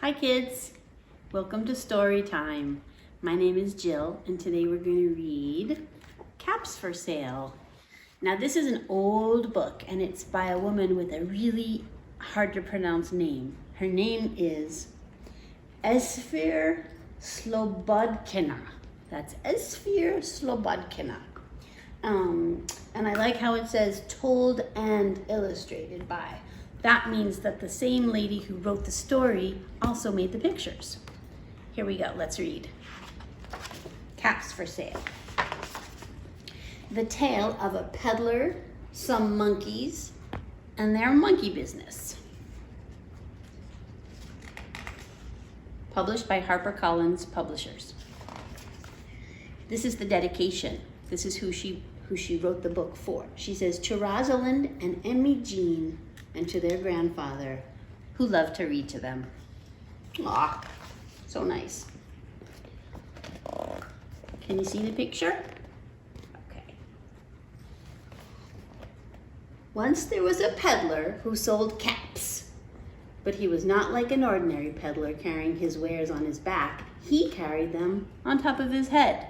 Hi kids, welcome to Storytime. My name is Jill and today we're going to read Caps for Sale. Now this is an old book and it's by a woman with a really hard to pronounce name. Her name is Esphyr Slobodkina. That's Esphyr Slobodkina. And I like how it says told and illustrated by. That means that the same lady who wrote the story also made the pictures. Here we go, let's read. Caps for Sale. The tale of a peddler, some monkeys, and their monkey business. Published by HarperCollins Publishers. This is the dedication. This is who she wrote the book for. She says, to Rosalind and Emmy Jean, and to their grandfather, who loved to read to them. Aw, so nice. Can you see the picture? Okay. Once there was a peddler who sold caps, but he was not like an ordinary peddler carrying his wares on his back. He carried them on top of his head.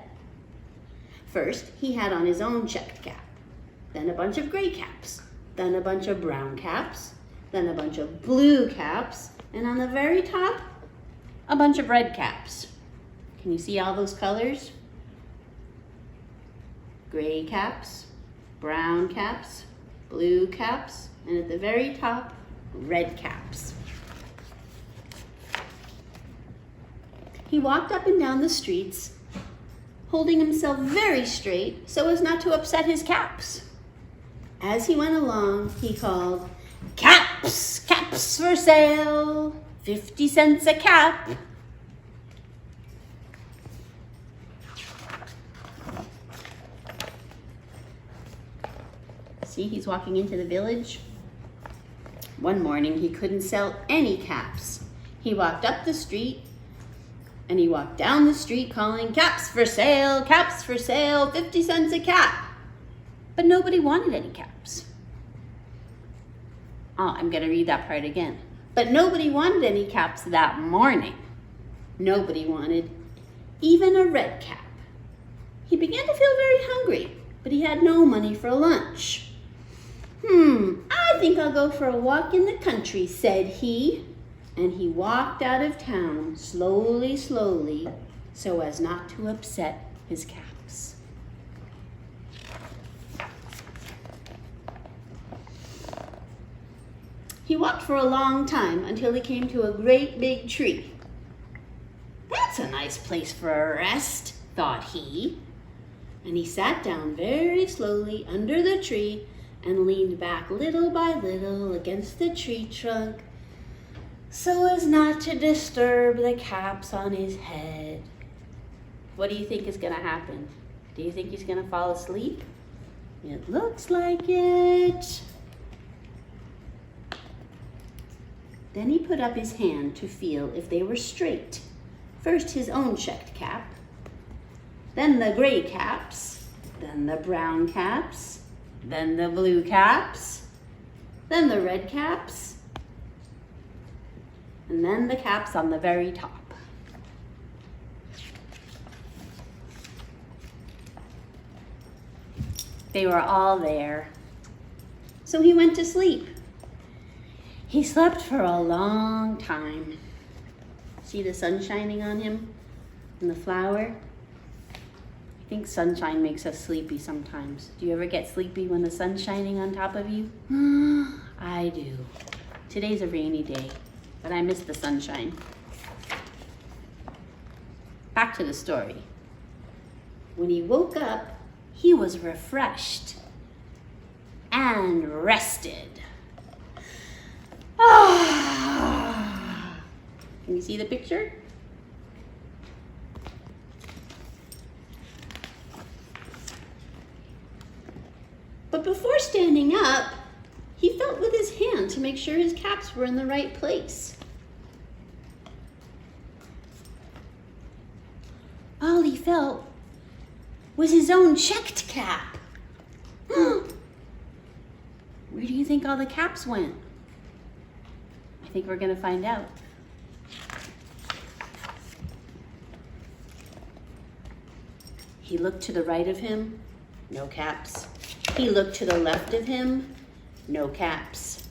First, he had on his own checked cap, then a bunch of gray caps, then a bunch of brown caps, then a bunch of blue caps, and on the very top, a bunch of red caps. Can you see all those colors? Gray caps, brown caps, blue caps, and at the very top, red caps. He walked up and down the streets, holding himself very straight so as not to upset his caps. As he went along, he called, "Caps! Caps for sale! 50 cents a cap!" See, he's walking into the village. One morning, he couldn't sell any caps. He walked up the street, and he walked down the street calling, "Caps for sale! Caps for sale! 50 cents a cap!" But nobody wanted any caps. Oh, I'm going to read that part again. But nobody wanted any caps that morning. Nobody wanted even a red cap. He began to feel very hungry, but he had no money for lunch. I think I'll go for a walk in the country, said he. And he walked out of town slowly, slowly, so as not to upset his caps. He walked for a long time until he came to a great big tree. That's a nice place for a rest, thought he. And he sat down very slowly under the tree and leaned back little by little against the tree trunk so as not to disturb the caps on his head. What do you think is going to happen? Do you think he's going to fall asleep? It looks like it. Then he put up his hand to feel if they were straight. First his own checked cap, then the gray caps, then the brown caps, then the blue caps, then the red caps, and then the caps on the very top. They were all there. So he went to sleep. He slept for a long time. See the sun shining on him and the flower? I think sunshine makes us sleepy sometimes. Do you ever get sleepy when the sun's shining on top of you? I do. Today's a rainy day, but I miss the sunshine. Back to the story. When he woke up, he was refreshed and rested. Can you see the picture? But before standing up, he felt with his hand to make sure his caps were in the right place. All he felt was his own checked cap. Where do you think all the caps went? I think we're going to find out. He looked to the right of him, no caps. He looked to the left of him, no caps.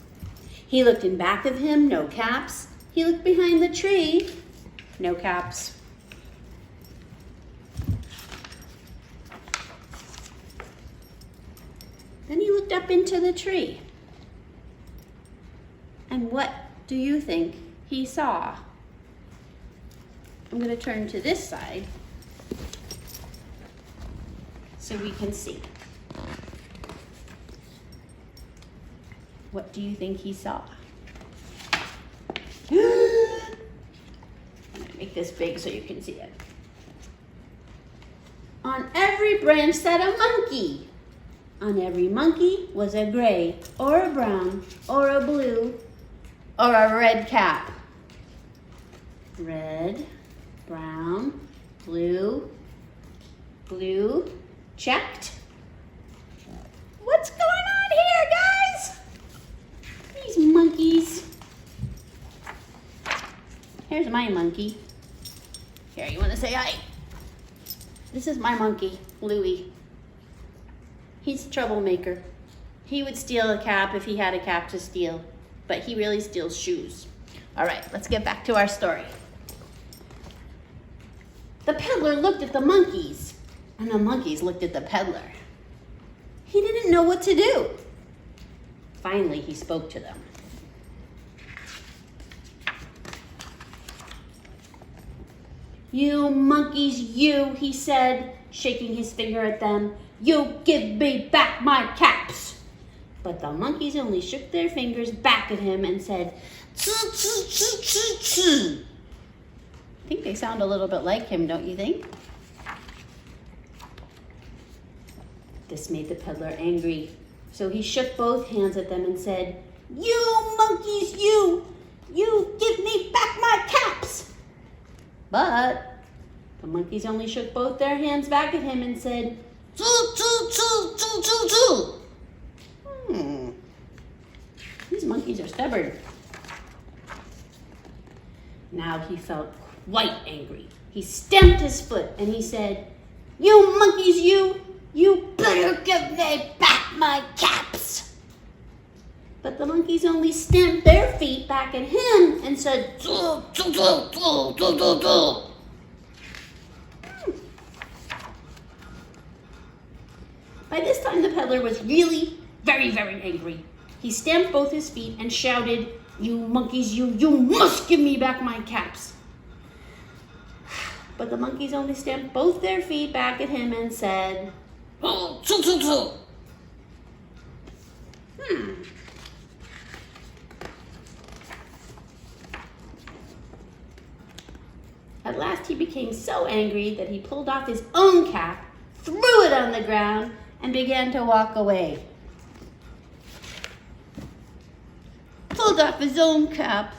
He looked in back of him, no caps. He looked behind the tree, no caps. Then he looked up into the tree. And what do you think he saw? I'm going to turn to this side so we can see. What do you think he saw? I'm going to make this big so you can see it. On every branch sat a monkey. On every monkey was a gray or a brown or a blue or a red cap. Red, brown, blue, blue, checked. What's going on here, guys? These monkeys. Here's my monkey. Here, you want to say hi? This is my monkey, Louie. He's a troublemaker. He would steal a cap if he had a cap to steal, but he really steals shoes. All right, let's get back to our story. The peddler looked at the monkeys, and the monkeys looked at the peddler. He didn't know what to do. Finally, he spoke to them. You monkeys, you, he said, shaking his finger at them. You give me back my caps. But the monkeys only shook their fingers back at him and said, "Tsu, tsu, tsu, tsu, tsu." I think they sound a little bit like him, don't you think? This made the peddler angry. So he shook both hands at them and said, "You monkeys, you give me back my caps." But the monkeys only shook both their hands back at him and said, "Tsu, tsu, tsu, tsu, tsu, tsu." These monkeys are stubborn. Now he felt quite angry. He stamped his foot and he said, "You monkeys, you better give me back my caps." But the monkeys only stamped their feet back at him and said, "Tsu, tsu, tsu, tsu, tsu, tsu, tsu." By this time, the peddler was really very, very angry. He stamped both his feet and shouted, "You monkeys, you must give me back my caps." But the monkeys only stamped both their feet back at him and said, "Oh, tsu, tsu, tsu." At last he became so angry that he pulled off his own cap, threw it on the ground, and began to walk away. Pulled off his own cap,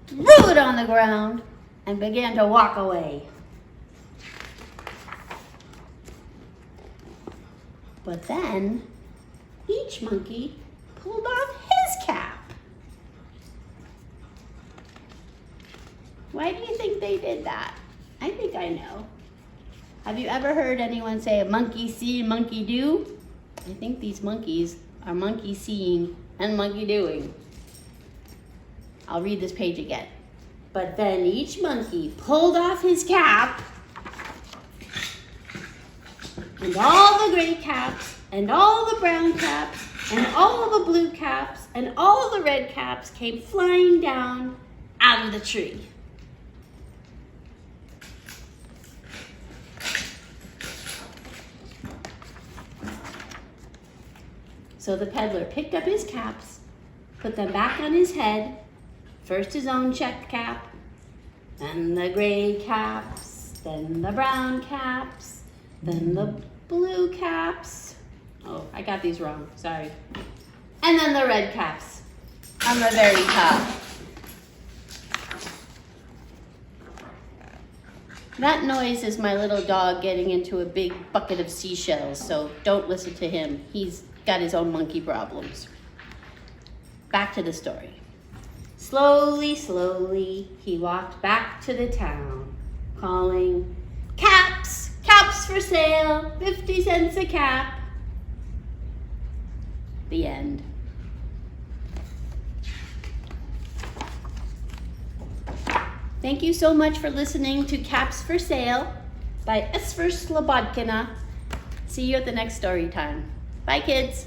threw it on the ground, and began to walk away. But then, each monkey pulled off his cap. Why do you think they did that? I think I know. Have you ever heard anyone say a monkey see, monkey do? I think these monkeys are monkey seeing and monkey doing. I'll read this page again. But then each monkey pulled off his cap, and all the gray caps, and all the brown caps, and all the blue caps, and all the red caps came flying down out of the tree. So the peddler picked up his caps, put them back on his head, first his own checked cap, then the gray caps, then the brown caps, then the blue caps. Oh, I got these wrong, sorry. And then the red caps on the very top. That noise is my little dog getting into a big bucket of seashells, so don't listen to him. He's got his own monkey problems. Back to the story. Slowly, slowly, he walked back to the town, calling, "Caps, caps Caps for sale, 50 cents a cap. The end. Thank you so much for listening to Caps for Sale by Esphyr Slobodkina. See you at the next story time. Bye, kids.